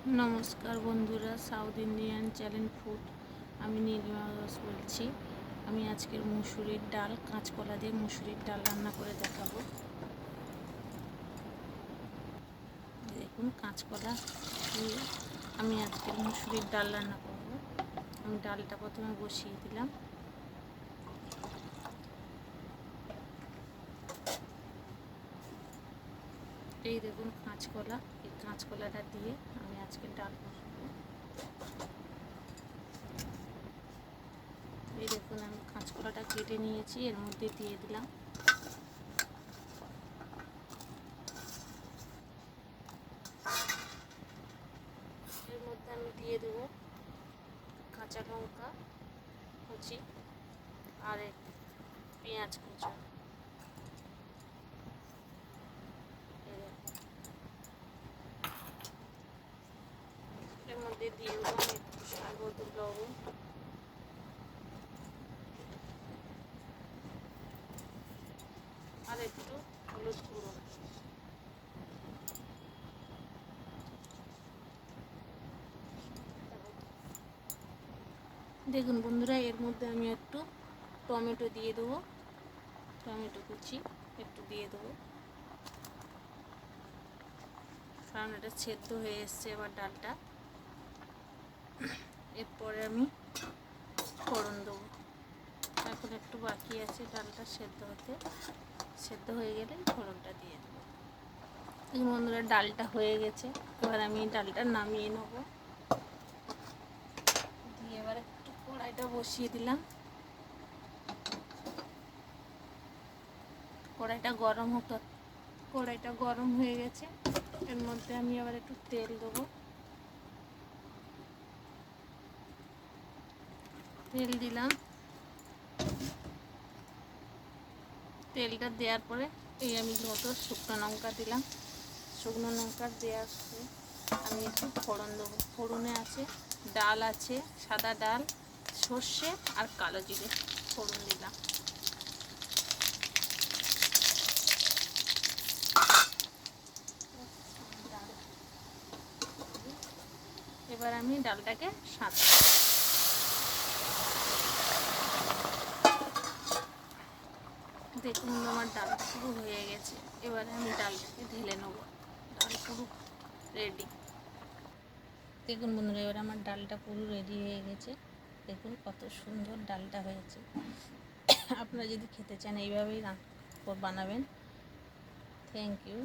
নমস্কার বন্ধুরা, south Indian channel food, আমি নীলিমা ঘোষ বলছি। আমি আজকের মুসুরির ডাল, কাঁচকলা দিয়ে মুসুরির ডাল রান্না করে দেখাবো। দেখুন, কাঁচকলা দিয়ে আমি আজকের মুসুরির ডাল রান্না করব। আমি ডালটা প্রথমে বসিয়ে দিলাম। এই দেখুন কাঁচকলা, এই কাঁচকলাটা দিয়ে আমি আজকে ডাল বসাবো। এই দেখুন আমি কাঁচকলাটা কেটে নিয়েছি, এর মধ্যে দিয়ে দিলাম। এর মধ্যে আমি দিয়ে দেব কাঁচা লঙ্কা কুচি আর পেঁয়াজ কুচি। এর মধ্যে দিয়ে দেবো একটু স্বাদ মতো লবণ, আর একটু হলুদ গুঁড়ো। দেখুন বন্ধুরা, এর মধ্যে আমি একটু টমেটো দিয়ে দেবো, টমেটো কুচি একটু দিয়ে দেবো, কারণ এটা সেদ্ধ হয়ে এসছে এবার ডালটা। এরপরে আমি ফোড়ন দেবো। এখন একটু বাকি আছে ডালটা সেদ্ধ হতে, সেদ্ধ হয়ে গেলে ফোড়নটা দিয়ে দেবো। এই বন্ধুরা, ডালটা হয়ে গেছে, এবার আমি ডালটা নামিয়ে নেবো। দিয়ে এবার একটু কড়াইটা বসিয়ে দিলাম। কড়াইটা গরম হয়ে গেছে, এর মধ্যে আমি আবার একটু তেল দেবো। তেল দিলাম। তেলটা দেওয়ার পরে এই আমি দুটো শুকনো লঙ্কা দিলাম। শুকনো লঙ্কা দেওয়ার পরে আমি একটু ফোড়ন দেবো। ফোড়নে আছে ডাল, আছে সাদা ডাল, সর্ষে আর কালো জিরে ফোড়ন দিলাম। এবার আমি ডালটাকে সাঁতলাবো। দেখুন আমার ডালটা পুরো হয়ে গেছে, এবারে আমি ডালটাকে ঢেলে নেব। ডাল পুরো রেডি। দেখুন বন্ধুরা, এবার আমার ডালটা পুরো রেডি হয়ে গেছে। দেখুন কত সুন্দর ডালটা হয়েছে। আপনারা যদি খেতে চান এইভাবেই বানাবেন। Thank you.